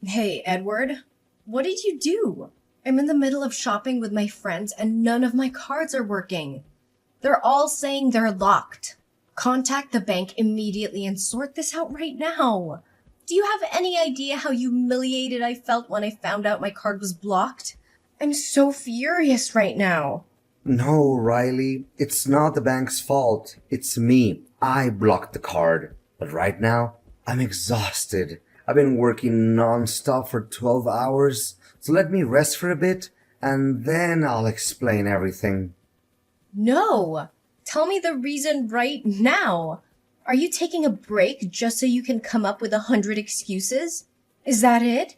Hey, Edward, what did you do? I'm in the middle of shopping with my friends and none of my cards are working. They're all saying they're locked. Contact the bank immediately and sort this out right now. Do you have any idea how humiliated I felt when I found out my card was blocked? I'm so furious right now. No, Riley, it's not the bank's fault. It's me. I blocked the card. But right now, I'm exhausted. I've been working non-stop for 12 hours, so let me rest for a bit, and then I'll explain everything. No! Tell me the reason right now. Are you taking a break just so you can come up with 100 excuses? Is that it?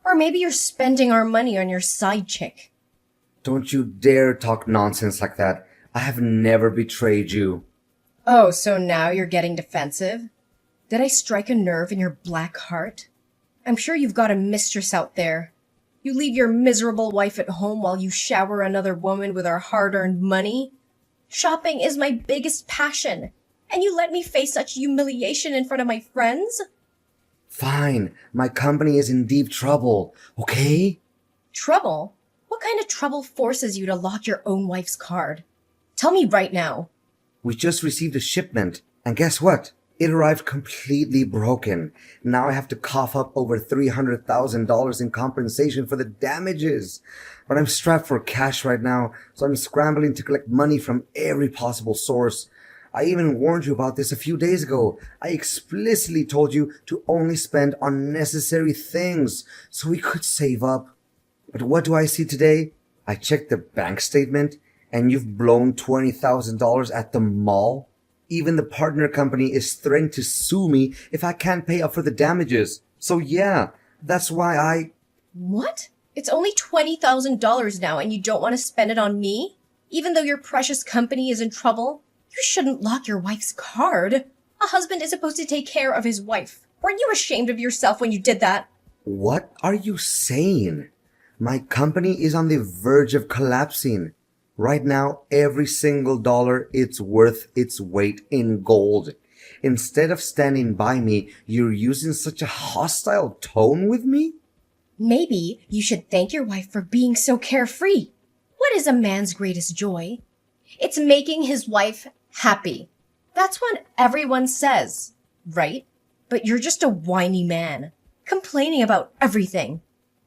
Or maybe you're spending our money on your side chick. Don't you dare talk nonsense like that. I have never betrayed you. Oh, so now you're getting defensive? Did I strike a nerve in your black heart? I'm sure you've got a mistress out there. You leave your miserable wife at home while you shower another woman with our hard-earned money? Shopping is my biggest passion, and you let me face such humiliation in front of my friends? Fine, my company is in deep trouble, okay? Trouble? What kind of trouble forces you to lock your own wife's card? Tell me right now. We just received a shipment, and guess what? It arrived completely broken. Now I have to cough up over $300,000 in compensation for the damages. But I'm strapped for cash right now, so I'm scrambling to collect money from every possible source. I even warned you about this a few days ago. I explicitly told you to only spend on necessary things so we could save up. But what do I see today? I checked the bank statement, and you've blown $20,000 at the mall. Even the partner company is threatening to sue me if I can't pay up for the damages. So yeah, that's why What? It's only $20,000 now and you don't want to spend it on me? Even though your precious company is in trouble? You shouldn't lock your wife's card. A husband is supposed to take care of his wife. Weren't you ashamed of yourself when you did that? What are you saying? My company is on the verge of collapsing. Right now, every single dollar it's worth its weight in gold. Instead of standing by me, you're using such a hostile tone with me? Maybe you should thank your wife for being so carefree. What is a man's greatest joy? It's making his wife happy. That's what everyone says, right? But you're just a whiny man, complaining about everything.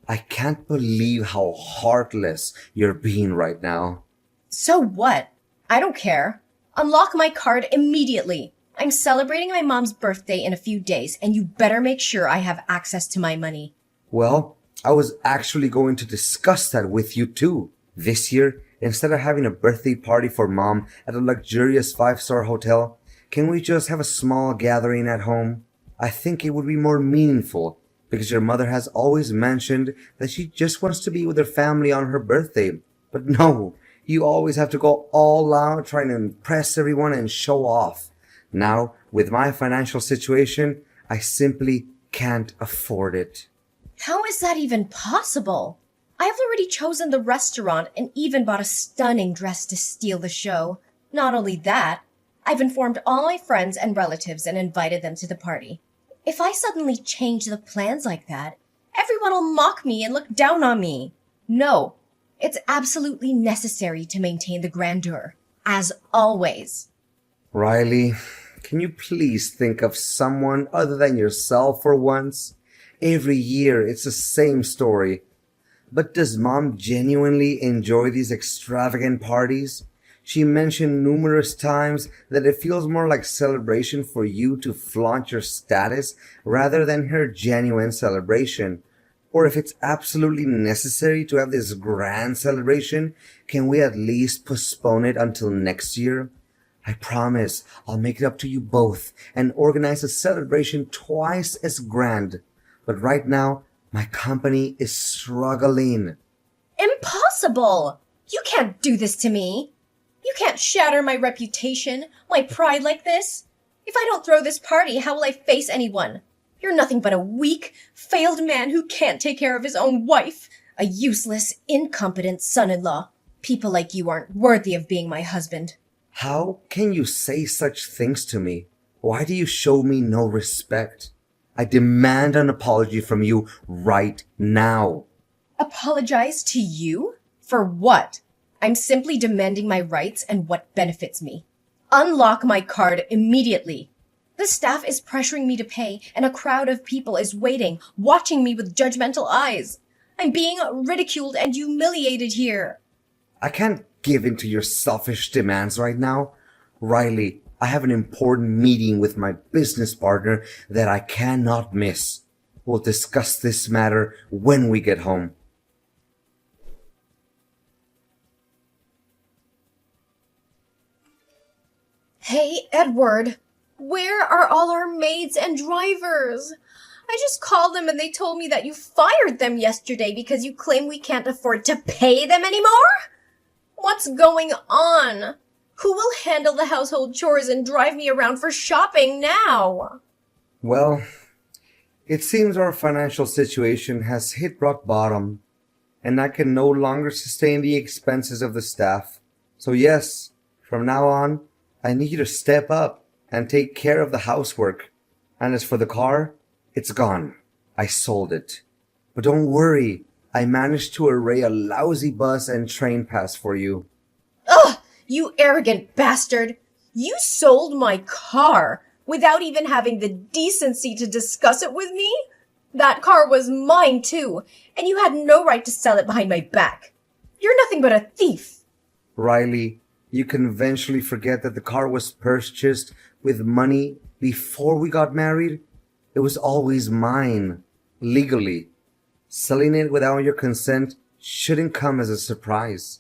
I can't believe how heartless you're being right now. So what? I don't care. Unlock my card immediately. I'm celebrating my mom's birthday in a few days, and you better make sure I have access to my money. Well, I was actually going to discuss that with you too. This year, instead of having a birthday party for mom at a luxurious 5-star hotel, can we just have a small gathering at home? I think it would be more meaningful because your mother has always mentioned that she just wants to be with her family on her birthday. But no, you always have to go all out trying to impress everyone and show off. Now, with my financial situation, I simply can't afford it. How is that even possible? I've already chosen the restaurant and even bought a stunning dress to steal the show. Not only that, I've informed all my friends and relatives and invited them to the party. If I suddenly change the plans like that, everyone will mock me and look down on me. No, it's absolutely necessary to maintain the grandeur, as always. Riley, can you please think of someone other than yourself for once? Every year it's the same story. But does mom genuinely enjoy these extravagant parties? She mentioned numerous times that it feels more like celebration for you to flaunt your status rather than her genuine celebration. Or if it's absolutely necessary to have this grand celebration, can we at least postpone it until next year? I promise I'll make it up to you both and organize a celebration twice as grand. But right now, my company is struggling. Impossible! You can't do this to me. You can't shatter my reputation, my pride like this. If I don't throw this party, how will I face anyone? You're nothing but a weak, failed man who can't take care of his own wife. A useless, incompetent son-in-law. People like you aren't worthy of being my husband. How can you say such things to me? Why do you show me no respect? I demand an apology from you right now. Apologize to you? For what? I'm simply demanding my rights and what benefits me. Unlock my card immediately. The staff is pressuring me to pay, and a crowd of people is waiting, watching me with judgmental eyes. I'm being ridiculed and humiliated here. I can't give in to your selfish demands right now. Riley, I have an important meeting with my business partner that I cannot miss. We'll discuss this matter when we get home. Hey, Edward, where are all our maids and drivers? I just called them and they told me that you fired them yesterday because you claim we can't afford to pay them anymore? What's going on? Who will handle the household chores and drive me around for shopping now? Well, it seems our financial situation has hit rock bottom, and I can no longer sustain the expenses of the staff. So yes, from now on, I need you to step up and take care of the housework. And as for the car, it's gone. I sold it. But don't worry, I managed to array a lousy bus and train pass for you. Ugh, you arrogant bastard! You sold my car without even having the decency to discuss it with me? That car was mine too, and you had no right to sell it behind my back. You're nothing but a thief. Riley, you can eventually forget that the car was purchased with money before we got married. It was always mine, legally. Selling it without your consent shouldn't come as a surprise.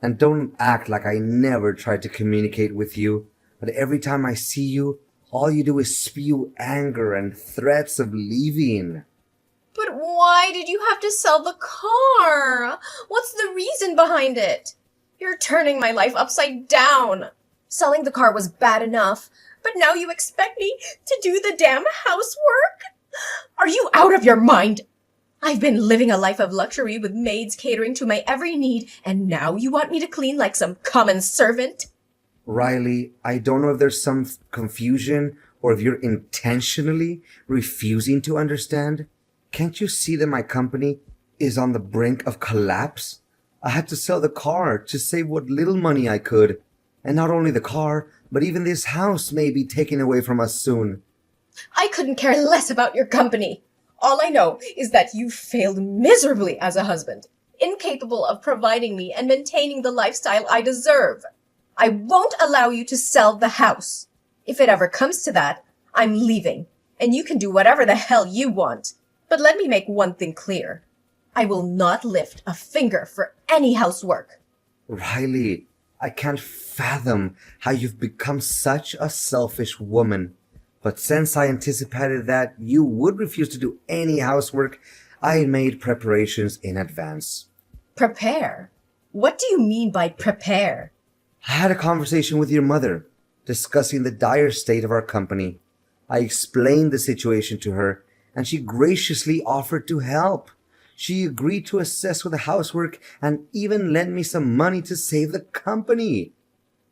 And don't act like I never tried to communicate with you, but every time I see you, all you do is spew anger and threats of leaving. But why did you have to sell the car? What's the reason behind it? You're turning my life upside down. Selling the car was bad enough, but now you expect me to do the damn housework? Are you out of your mind? I've been living a life of luxury with maids catering to my every need, and now you want me to clean like some common servant? Riley, I don't know if there's some confusion or if you're intentionally refusing to understand. Can't you see that my company is on the brink of collapse? I had to sell the car to save what little money I could. And not only the car, but even this house may be taken away from us soon. I couldn't care less about your company. All I know is that you failed miserably as a husband, incapable of providing me and maintaining the lifestyle I deserve. I won't allow you to sell the house. If it ever comes to that, I'm leaving, and you can do whatever the hell you want. But let me make one thing clear. I will not lift a finger for any housework. Riley, I can't fathom how you've become such a selfish woman. But since I anticipated that you would refuse to do any housework, I made preparations in advance. Prepare? What do you mean by prepare? I had a conversation with your mother, discussing the dire state of our company. I explained the situation to her, and she graciously offered to help. She agreed to assist with the housework and even lent me some money to save the company.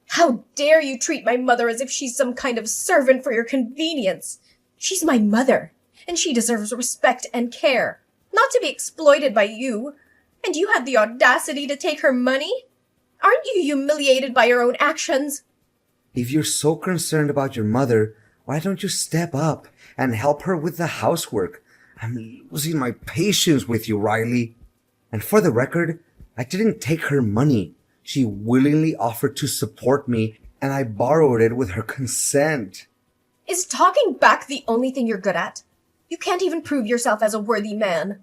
How dare you treat my mother as if she's some kind of servant for your convenience? She's my mother, and she deserves respect and care, not to be exploited by you. And you had the audacity to take her money? Aren't you humiliated by your own actions? If you're so concerned about your mother, why don't you step up and help her with the housework? I'm losing my patience with you, Riley. And for the record, I didn't take her money. She willingly offered to support me, and I borrowed it with her consent. Is talking back the only thing you're good at? You can't even prove yourself as a worthy man.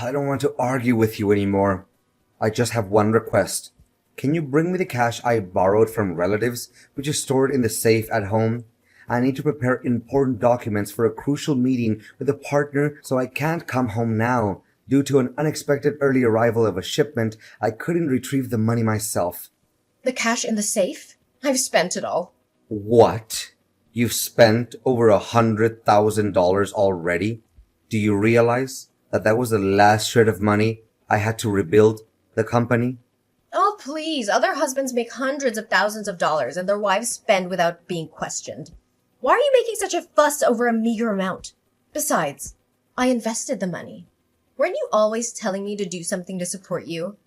I don't want to argue with you anymore. I just have one request. Can you bring me the cash I borrowed from relatives, which is stored in the safe at home? I need to prepare important documents for a crucial meeting with a partner, so I can't come home now. Due to an unexpected early arrival of a shipment, I couldn't retrieve the money myself. The cash in the safe? I've spent it all. What? You've spent over $100,000 already? Do you realize that was the last shred of money I had to rebuild the company? Oh, please. Other husbands make hundreds of thousands of dollars and their wives spend without being questioned. Why are you making such a fuss over a meager amount? Besides, I invested the money. Weren't you always telling me to do something to support you?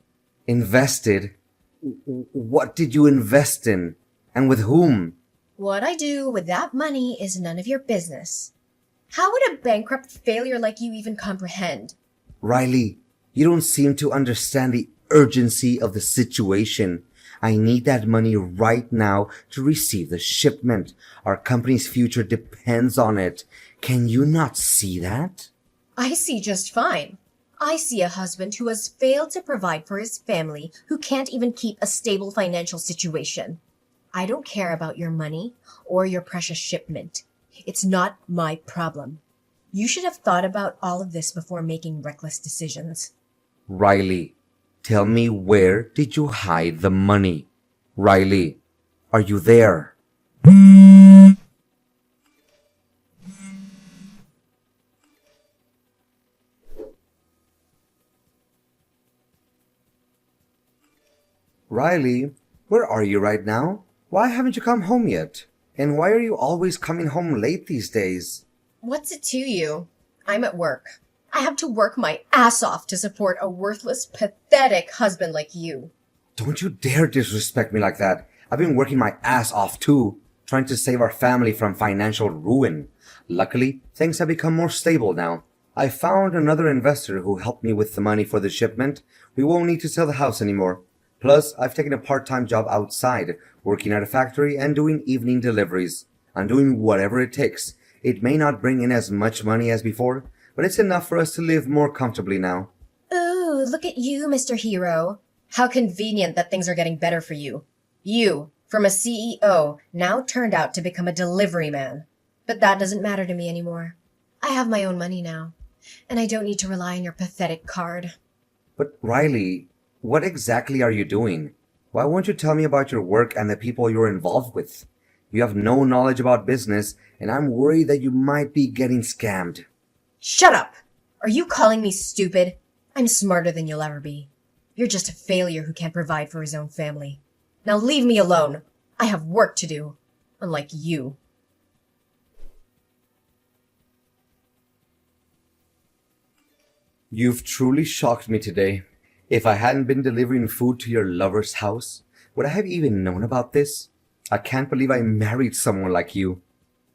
Invested? What did you invest in? And with whom? What I do with that money is none of your business. How would a bankrupt failure like you even comprehend? Riley, you don't seem to understand the urgency of the situation. I need that money right now to receive the shipment. Our company's future depends on it. Can you not see that? I see just fine. I see a husband who has failed to provide for his family, who can't even keep a stable financial situation. I don't care about your money or your precious shipment. It's not my problem. You should have thought about all of this before making reckless decisions. Riley, tell me, where did you hide the money? Riley, are you there? Riley, where are you right now? Why haven't you come home yet? And why are you always coming home late these days? What's it to you? I'm at work. I have to work my ass off to support a worthless, pathetic husband like you. Don't you dare disrespect me like that. I've been working my ass off too, trying to save our family from financial ruin. Luckily, things have become more stable now. I found another investor who helped me with the money for the shipment. We won't need to sell the house anymore. Plus, I've taken a part-time job outside, working at a factory and doing evening deliveries. I'm doing whatever it takes. It may not bring in as much money as before, but it's enough for us to live more comfortably now. Ooh, look at you, Mr. Hero. How convenient that things are getting better for you. You, from a CEO, now turned out to become a delivery man. But that doesn't matter to me anymore. I have my own money now, and I don't need to rely on your pathetic card. But Riley, what exactly are you doing? Why won't you tell me about your work and the people you're involved with? You have no knowledge about business, and I'm worried that you might be getting scammed. Shut up! Are you calling me stupid? I'm smarter than you'll ever be. You're just a failure who can't provide for his own family. Now leave me alone. I have work to do, unlike you. You've truly shocked me today. If I hadn't been delivering food to your lover's house, would I have even known about this? I can't believe I married someone like you.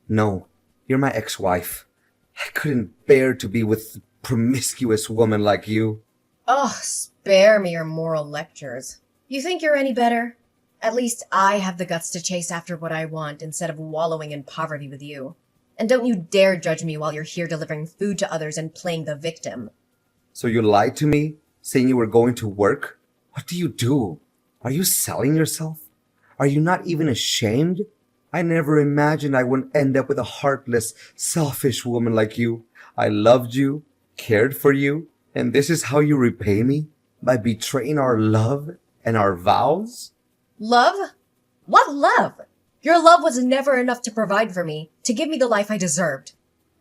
No, you're my ex-wife. I couldn't bear to be with a promiscuous woman like you. Oh, spare me your moral lectures. You think you're any better? At least I have the guts to chase after what I want instead of wallowing in poverty with you. And don't you dare judge me while you're here delivering food to others and playing the victim. So you lied to me, saying you were going to work? What do? Are you selling yourself? Are you not even ashamed? I never imagined I would end up with a heartless, selfish woman like you. I loved you, cared for you, and this is how you repay me? By betraying our love and our vows? Love? What love? Your love was never enough to provide for me, to give me the life I deserved.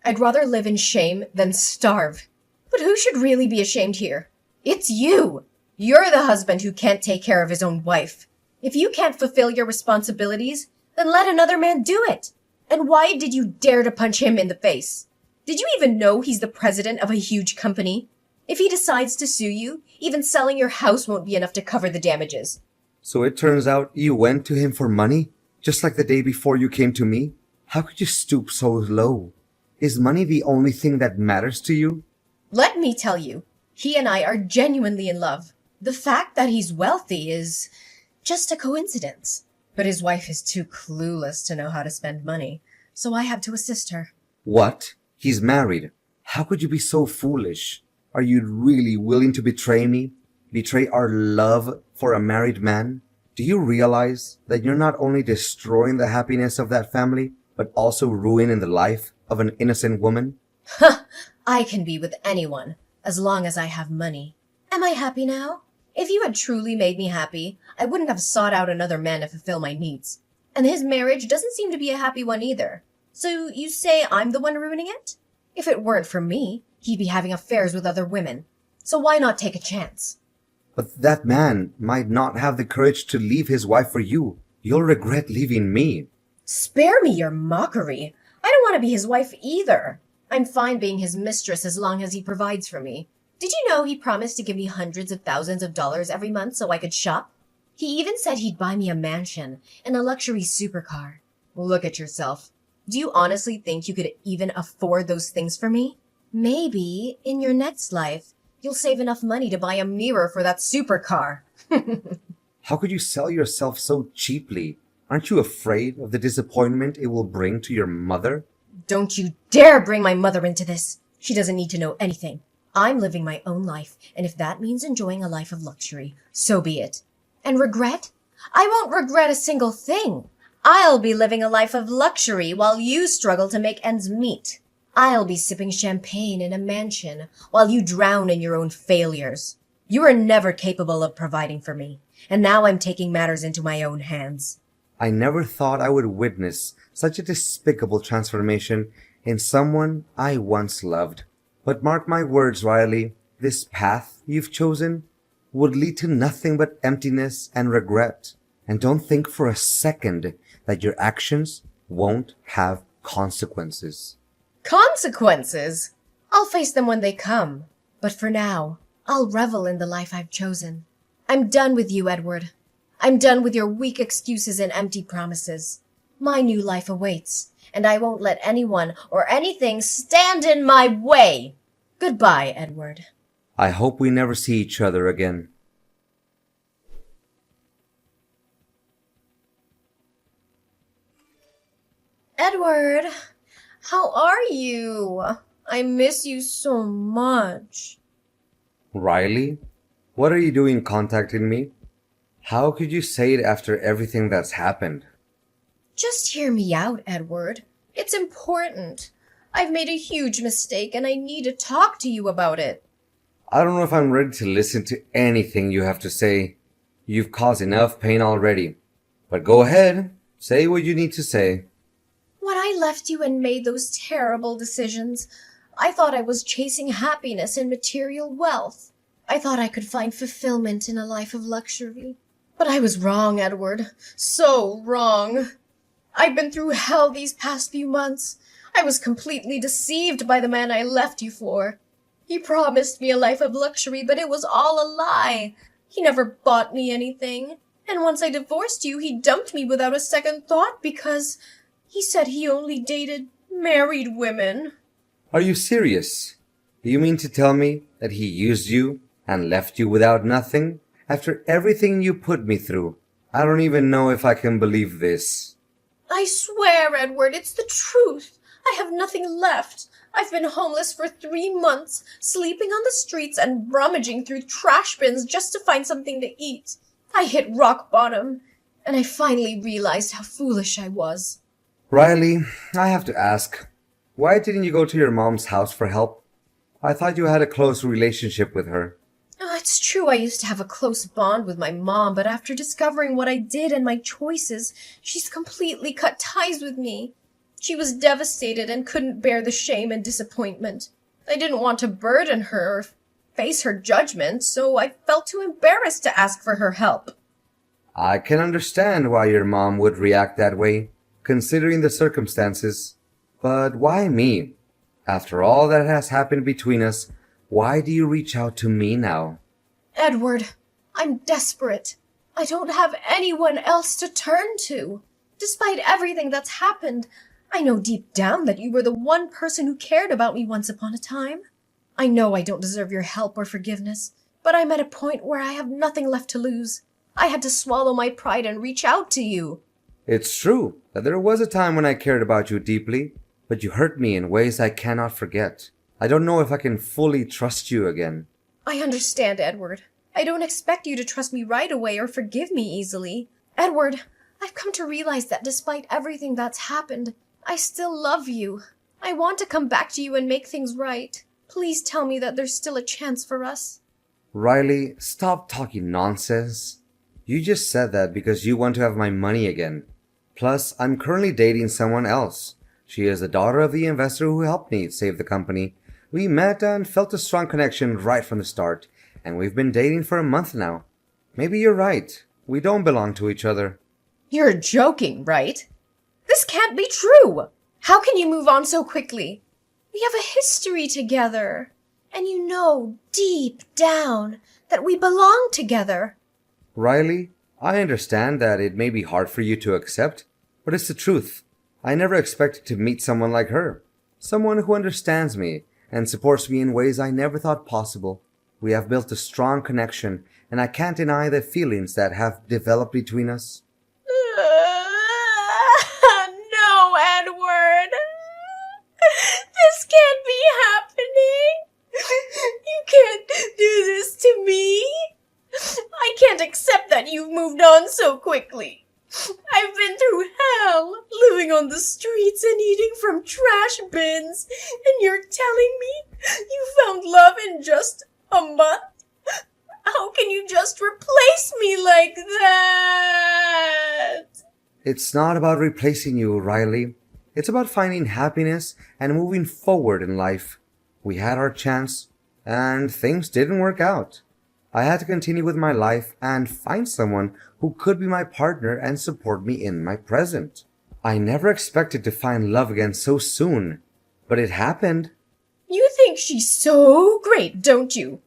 I'd rather live in shame than starve. But who should really be ashamed here? It's you! You're the husband who can't take care of his own wife. If you can't fulfill your responsibilities, then let another man do it. And why did you dare to punch him in the face? Did you even know he's the president of a huge company? If he decides to sue you, even selling your house won't be enough to cover the damages. So it turns out you went to him for money? Just like the day before you came to me? How could you stoop so low? Is money the only thing that matters to you? Let me tell you, he and I are genuinely in love. The fact that he's wealthy is just a coincidence. But his wife is too clueless to know how to spend money, so I have to assist her. What? He's married. How could you be so foolish? Are you really willing to betray me? Betray our love for a married man? Do you realize that you're not only destroying the happiness of that family, but also ruining the life of an innocent woman? Huh! I can be with anyone, as long as I have money. Am I happy now? If you had truly made me happy, I wouldn't have sought out another man to fulfill my needs. And his marriage doesn't seem to be a happy one either. So you say I'm the one ruining it? If it weren't for me, he'd be having affairs with other women. So why not take a chance? But that man might not have the courage to leave his wife for you. You'll regret leaving me. Spare me your mockery. I don't want to be his wife either. I'm fine being his mistress as long as he provides for me. Did you know he promised to give me hundreds of thousands of dollars every month so I could shop? He even said he'd buy me a mansion and a luxury supercar. Look at yourself. Do you honestly think you could even afford those things for me? Maybe, in your next life, you'll save enough money to buy a mirror for that supercar. How could you sell yourself so cheaply? Aren't you afraid of the disappointment it will bring to your mother? Don't you dare bring my mother into this. She doesn't need to know anything. I'm living my own life, and if that means enjoying a life of luxury, so be it. And regret? I won't regret a single thing. I'll be living a life of luxury while you struggle to make ends meet. I'll be sipping champagne in a mansion while you drown in your own failures. You were never capable of providing for me, and now I'm taking matters into my own hands. I never thought I would witness such a despicable transformation in someone I once loved. But mark my words, Riley, this path you've chosen would lead to nothing but emptiness and regret. And don't think for a second that your actions won't have consequences. Consequences? I'll face them when they come. But for now, I'll revel in the life I've chosen. I'm done with you, Edward. I'm done with your weak excuses and empty promises. My new life awaits, and I won't let anyone or anything stand in my way. Goodbye, Edward. I hope we never see each other again. Edward, how are you? I miss you so much. Riley, what are you doing contacting me? How could you say it after everything that's happened? Just hear me out, Edward. It's important. I've made a huge mistake and I need to talk to you about it. I don't know if I'm ready to listen to anything you have to say. You've caused enough pain already. But go ahead, say what you need to say. When I left you and made those terrible decisions, I thought I was chasing happiness and material wealth. I thought I could find fulfillment in a life of luxury. But I was wrong, Edward. So wrong. I've been through hell these past few months. I was completely deceived by the man I left you for. He promised me a life of luxury, but it was all a lie. He never bought me anything. And once I divorced you, he dumped me without a second thought because he said he only dated married women. Are you serious? Do you mean to tell me that he used you and left you without nothing? After everything you put me through, I don't even know if I can believe this. I swear, Edward, it's the truth. I have nothing left. I've been homeless for 3 months, sleeping on the streets and rummaging through trash bins just to find something to eat. I hit rock bottom, and I finally realized how foolish I was. Riley, I have to ask, why didn't you go to your mom's house for help? I thought you had a close relationship with her. It's true I used to have a close bond with my mom, but after discovering what I did and my choices, she's completely cut ties with me. She was devastated and couldn't bear the shame and disappointment. I didn't want to burden her or face her judgment, so I felt too embarrassed to ask for her help. I can understand why your mom would react that way, considering the circumstances. But why me? After all that has happened between us, why do you reach out to me now? Edward, I'm desperate. I don't have anyone else to turn to. Despite everything that's happened, I know deep down that you were the one person who cared about me once upon a time. I know I don't deserve your help or forgiveness, but I'm at a point where I have nothing left to lose. I had to swallow my pride and reach out to you. It's true that there was a time when I cared about you deeply, but you hurt me in ways I cannot forget. I don't know if I can fully trust you again. I understand, Edward. I don't expect you to trust me right away or forgive me easily. Edward, I've come to realize that despite everything that's happened, I still love you. I want to come back to you and make things right. Please tell me that there's still a chance for us. Riley, stop talking nonsense. You just said that because you want to have my money again. Plus, I'm currently dating someone else. She is the daughter of the investor who helped me save the company. We met and felt a strong connection right from the start, and we've been dating for a month now. Maybe you're right. We don't belong to each other. You're joking, right? This can't be true. How can you move on so quickly? We have a history together. And you know deep down that we belong together. Riley, I understand that it may be hard for you to accept, but it's the truth. I never expected to meet someone like her. Someone who understands me and supports me in ways I never thought possible. We have built a strong connection, and I can't deny the feelings that have developed between us. No, Edward. This can't be happening. You can't do this to me. I can't accept that you've moved on so quickly. I've been through hell, living on the streets and eating from trash bins, and you're telling me you found love in just a month? How can you just replace me like that? It's not about replacing you, Riley. It's about finding happiness and moving forward in life. We had our chance, and things didn't work out. I had to continue with my life and find someone who could be my partner and support me in my present. I never expected to find love again so soon, but it happened. You think she's so great, don't you?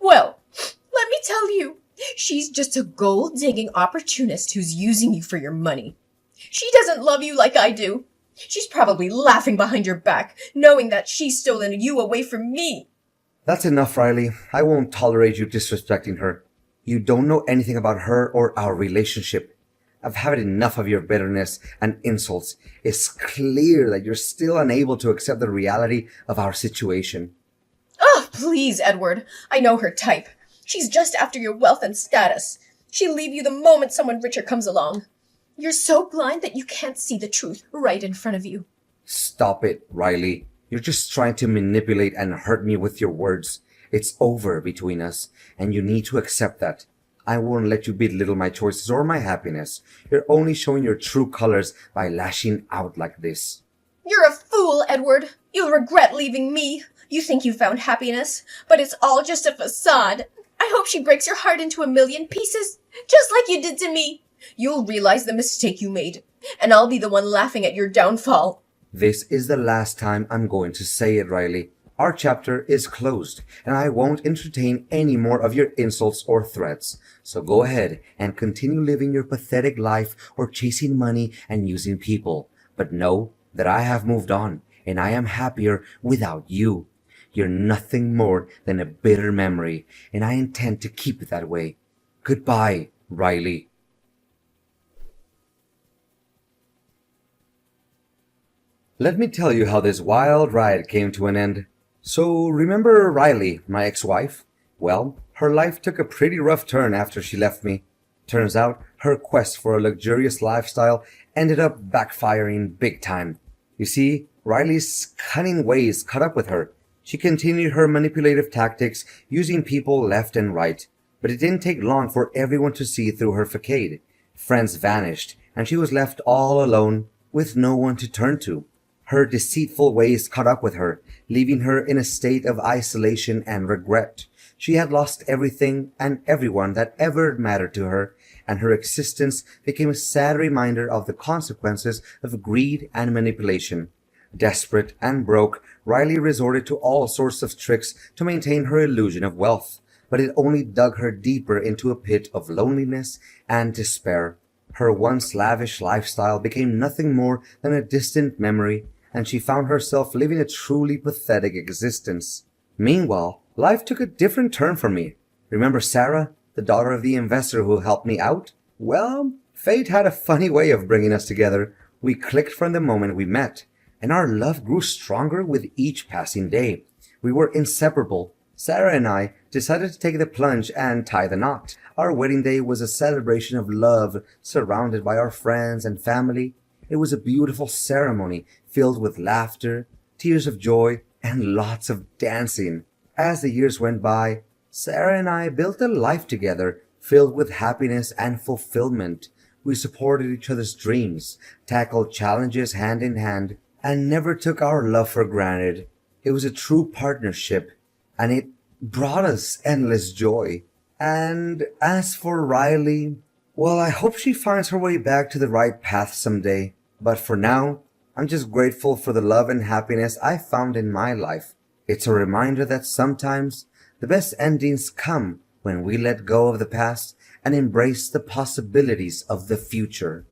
Well, let me tell you, she's just a gold-digging opportunist who's using you for your money. She doesn't love you like I do. She's probably laughing behind your back, knowing that she's stolen you away from me. That's enough, Riley. I won't tolerate you disrespecting her. You don't know anything about her or our relationship. I've had enough of your bitterness and insults. It's clear that you're still unable to accept the reality of our situation. Oh, please, Edward. I know her type. She's just after your wealth and status. She'll leave you the moment someone richer comes along. You're so blind that you can't see the truth right in front of you. Stop it, Riley. You're just trying to manipulate and hurt me with your words. It's over between us, and you need to accept that. I won't let you belittle my choices or my happiness. You're only showing your true colors by lashing out like this. You're a fool, Edward. You'll regret leaving me. You think you found happiness, but it's all just a facade. I hope she breaks your heart into a million pieces, just like you did to me. You'll realize the mistake you made, and I'll be the one laughing at your downfall. This is the last time I'm going to say it, Riley. Our chapter is closed, and I won't entertain any more of your insults or threats. So go ahead and continue living your pathetic life or chasing money and using people. But know that I have moved on, and I am happier without you. You're nothing more than a bitter memory, and I intend to keep it that way. Goodbye, Riley. Let me tell you how this wild ride came to an end. So, remember Riley, my ex-wife? Well, her life took a pretty rough turn after she left me. Turns out, her quest for a luxurious lifestyle ended up backfiring big time. You see, Riley's cunning ways caught up with her. She continued her manipulative tactics, using people left and right. But it didn't take long for everyone to see through her facade. Friends vanished, and she was left all alone with no one to turn to. Her deceitful ways caught up with her, leaving her in a state of isolation and regret. She had lost everything and everyone that ever mattered to her, and her existence became a sad reminder of the consequences of greed and manipulation. Desperate and broke, Riley resorted to all sorts of tricks to maintain her illusion of wealth, but it only dug her deeper into a pit of loneliness and despair. Her once lavish lifestyle became nothing more than a distant memory, and she found herself living a truly pathetic existence. Meanwhile, life took a different turn for me. Remember Sarah, the daughter of the investor who helped me out? Well, fate had a funny way of bringing us together. We clicked from the moment we met, and our love grew stronger with each passing day. We were inseparable. Sarah and I decided to take the plunge and tie the knot. Our wedding day was a celebration of love, surrounded by our friends and family. It was a beautiful ceremony filled with laughter, tears of joy, and lots of dancing. As the years went by, Sarah and I built a life together filled with happiness and fulfillment. We supported each other's dreams, tackled challenges hand in hand, and never took our love for granted. It was a true partnership, and it brought us endless joy. And as for Riley, well, I hope she finds her way back to the right path someday. But for now, I'm just grateful for the love and happiness I found in my life. It's a reminder that sometimes the best endings come when we let go of the past and embrace the possibilities of the future.